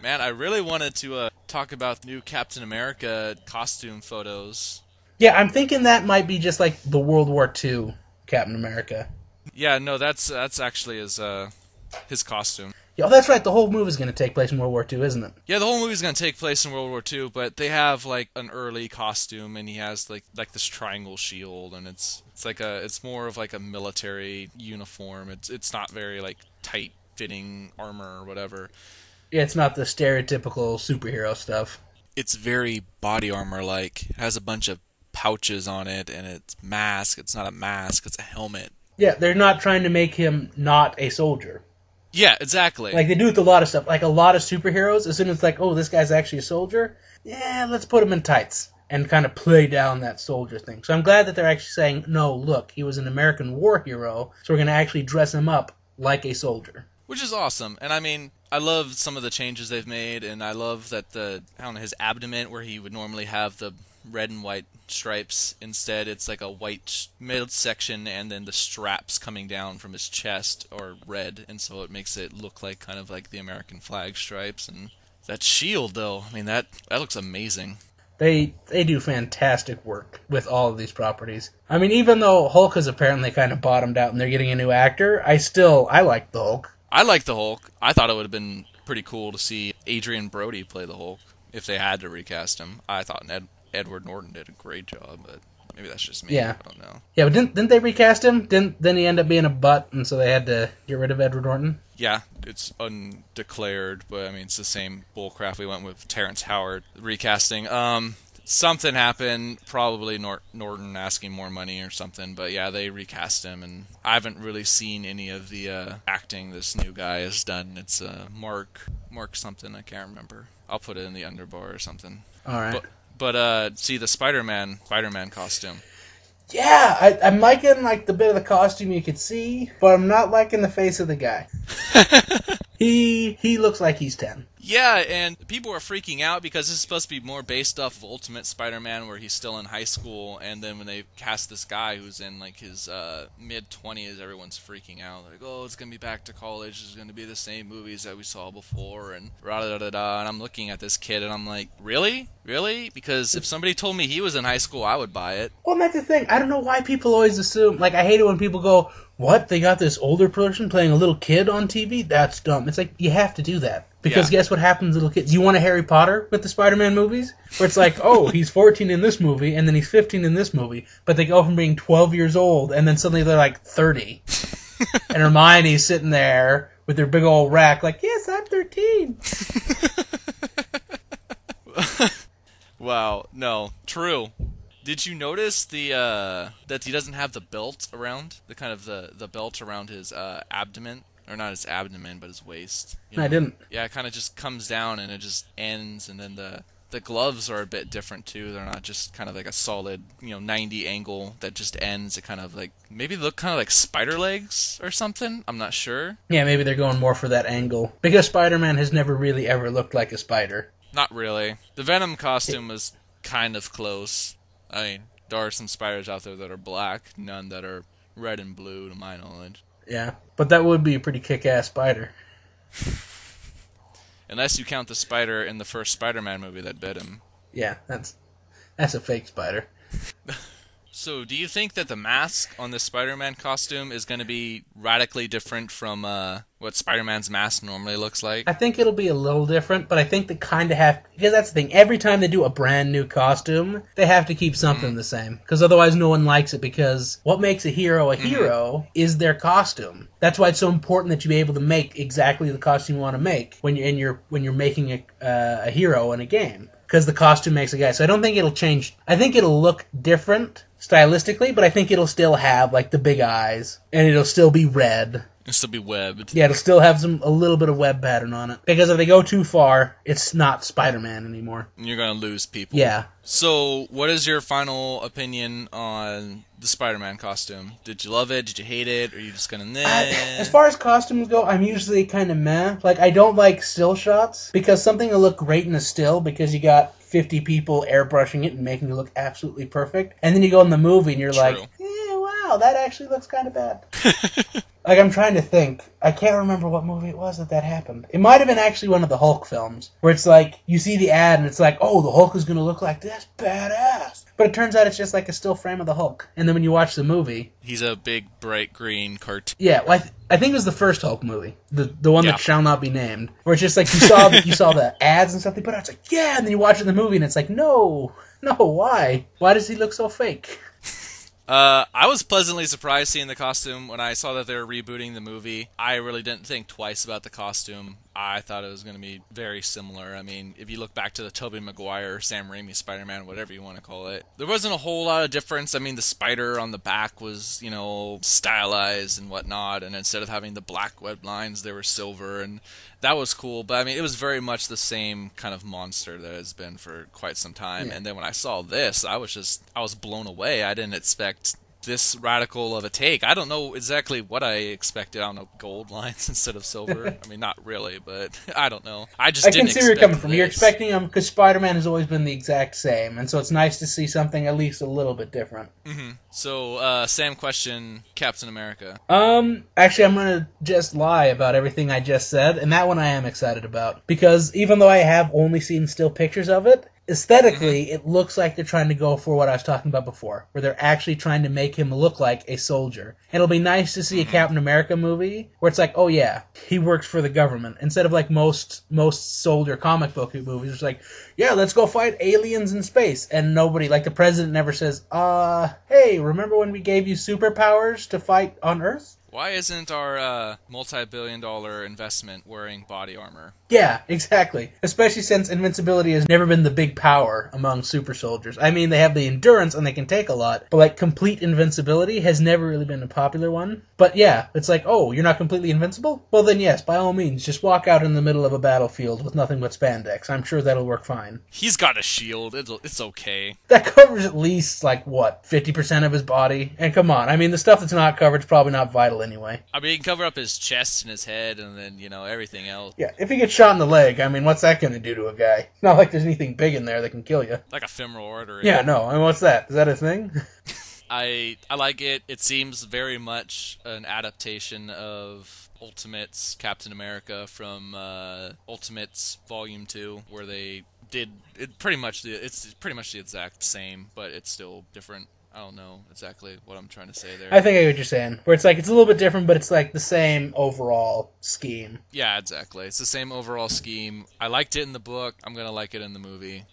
Man, I really wanted to talk about new Captain America costume photos. Yeah, I'm thinking that might be just like the World War II Captain America. Yeah, no, that's actually his costume. Yeah, oh, that's right. The whole movie's going to take place in World War II, isn't it? Yeah, the whole movie's gonna take place in World War II, but they have like an early costume, and he has like this triangle shield, and it's more of like a military uniform. It's not very like tight fitting armor or whatever. Yeah, it's not the stereotypical superhero stuff. It's very body armor like. It has a bunch of pouches on it, and it's mask. It's not a mask. It's a helmet. Yeah, they're not trying to make him not a soldier. Yeah, exactly. Like they do with a lot of stuff. Like a lot of superheroes, as soon as it's like, oh, this guy's actually a soldier, yeah, let's put him in tights and kind of play down that soldier thing. So I'm glad that they're actually saying, no, look, he was an American war hero, so we're going to actually dress him up like a soldier. Which is awesome. And I mean, I love some of the changes they've made, and I love that I don't know, his abdomen, where he would normally have the red and white stripes, instead it's like a white midsection, and then the straps coming down from his chest are red, and so it makes it look like kind of like the American flag stripes. And that shield, though, I mean, that looks amazing. They do fantastic work with all of these properties. I mean, even though Hulk has apparently kind of bottomed out and they're getting a new actor, I like the Hulk. I like the Hulk. I thought it would have been pretty cool to see Adrian Brody play the Hulk if they had to recast him. I thought Edward Norton did a great job, but maybe that's just me. Yeah. I don't know. Yeah, but didn't they recast him? Didn't he end up being a butt, and so they had to get rid of Edward Norton? Yeah, it's undeclared, but I mean, it's the same bullcrap we went with Terrence Howard recasting. Something happened, probably Norton asking more money or something, but yeah, they recast him, and I haven't really seen any of the acting this new guy has done. It's Mark something, I can't remember. I'll put it in the underbar or something. All right. But see the Spider-Man costume. Yeah, I'm liking like the bit of the costume you could see, but I'm not liking the face of the guy. He looks like he's 10. Yeah, and people are freaking out because this is supposed to be more based off of Ultimate Spider-Man, where he's still in high school, and then when they cast this guy who's in like his mid-20s, everyone's freaking out, like, oh, it's gonna be back to college, it's gonna be the same movies that we saw before, and da-da-da-da, and I'm looking at this kid, and I'm like, really? Because if somebody told me he was in high school, I would buy it. Well, that's the thing. I don't know why people always assume, like, I hate it when people go, what, they got this older person playing a little kid on TV? That's dumb. It's like, you have to do that. Because guess what happens to little kids? You want a Harry Potter with the Spider-Man movies? Where it's like, oh, he's 14 in this movie, and then he's 15 in this movie, but they go from being 12 years old, and then suddenly they're like 30. And Hermione's sitting there with their big old rack, like, yes, I'm 13. Wow, no, true. Did you notice that he doesn't have the belt around, the belt around his abdomen? Or not his abdomen, but his waist. I didn't. Yeah, it kind of just comes down and it just ends, and then the gloves are a bit different too. They're not just kind of like a solid, 90 angle that just ends. It kind of like, maybe look kind of like spider legs or something. I'm not sure. Yeah, maybe they're going more for that angle. Because Spider-Man has never really ever looked like a spider. Not really. The Venom costume was kind of close. I mean, there are some spiders out there that are black, none that are red and blue to my knowledge. Yeah, but that would be a pretty kick-ass spider. Unless you count the spider in the first Spider-Man movie that bit him. Yeah, that's a fake spider. So, do you think that the mask on this Spider-Man costume is going to be radically different from what Spider-Man's mask normally looks like? I think it'll be a little different, but I think they kind of have... Because that's the thing, every time they do a brand new costume, they have to keep something the same. Because otherwise no one likes it, because what makes a hero is their costume. That's why it's so important that you be able to make exactly the costume you want to make when you're making a hero in a game. Because the costume makes a guy. So I don't think it'll change. I think it'll look different stylistically, but I think it'll still have like the big eyes, and it'll still be red. It'll still be webbed. Yeah, it'll still have a little bit of web pattern on it. Because if they go too far, it's not Spider-Man anymore. And you're going to lose people. Yeah. So, what is your final opinion on the Spider-Man costume? Did you love it? Did you hate it? Or are you just going to As far as costumes go, I'm usually kind of meh. Like, I don't like still shots, because something will look great in a still, because you got 50 people airbrushing it and making it look absolutely perfect. And then you go in the movie and you're like, wow, that actually looks kind of bad. Like, I'm trying to think. I can't remember what movie it was that happened. It might have been actually one of the Hulk films, where it's like, you see the ad and it's like, oh, the Hulk is going to look like this, badass. But it turns out it's just like a still frame of the Hulk. And then when you watch the movie... He's a big, bright green cartoon. Yeah, well, I think it was the first Hulk movie. The one Yeah. that shall not be named. Where it's just like, you saw the ads and stuff they put out. It's like, yeah, and then you watch it in the movie and it's like, no, why? Why does he look so fake? I was pleasantly surprised seeing the costume when I saw that they were rebooting the movie. I really didn't think twice about the costume. I thought it was going to be very similar. I mean, if you look back to the Tobey Maguire, Sam Raimi Spider-Man, whatever you want to call it, there wasn't a whole lot of difference. I mean, the spider on the back was, stylized and whatnot, and instead of having the black web lines, they were silver, and that was cool. But I mean, it was very much the same kind of monster that it's been for quite some time. Yeah. And then when I saw this, I was blown away. I didn't expect this radical of a take. I don't know exactly what I expected. I don't know, gold lines instead of silver. I mean, not really, but I don't know. I can see where you're coming from. You're expecting him because Spider-Man has always been the exact same, and so it's nice to see something at least a little bit different. Mm-hmm. So, Sam, question Captain America. Actually, I'm gonna just lie about everything I just said, and that one I am excited about because even though I have only seen still pictures of it, aesthetically, it looks like they're trying to go for what I was talking about before, where they're actually trying to make him look like a soldier. And it'll be nice to see a Captain America movie where it's like, oh yeah, he works for the government, instead of like most soldier comic book movies. It's like, yeah, let's go fight aliens in space, and nobody, like the president never says, hey, remember when we gave you superpowers to fight on Earth? Why isn't our multi-billion-dollar investment wearing body armor? Yeah, exactly. Especially since invincibility has never been the big power among super soldiers. I mean, they have the endurance and they can take a lot, but like complete invincibility has never really been a popular one. But yeah, it's like, oh, you're not completely invincible? Well then yes, by all means, just walk out in the middle of a battlefield with nothing but spandex. I'm sure that'll work fine. He's got a shield. It's okay. That covers at least, 50% of his body? And come on, I mean, the stuff that's not covered is probably not vital anyway. I mean, he can cover up his chest and his head and then, everything else. Yeah, if he gets shot in the leg, I mean, what's that going to do to a guy? It's not like there's anything big in there that can kill you. Like a femoral artery. Yeah, no, I mean, what's that? Is that a thing? I like it. It seems very much an adaptation of Ultimates Captain America from Ultimates Volume 2, where they did it it's pretty much the exact same, but it's still different. I don't know exactly what I'm trying to say there. I think I get what you're saying. Where it's like, it's a little bit different, but it's like the same overall scheme. Yeah, exactly. It's the same overall scheme. I liked it in the book. I'm going to like it in the movie.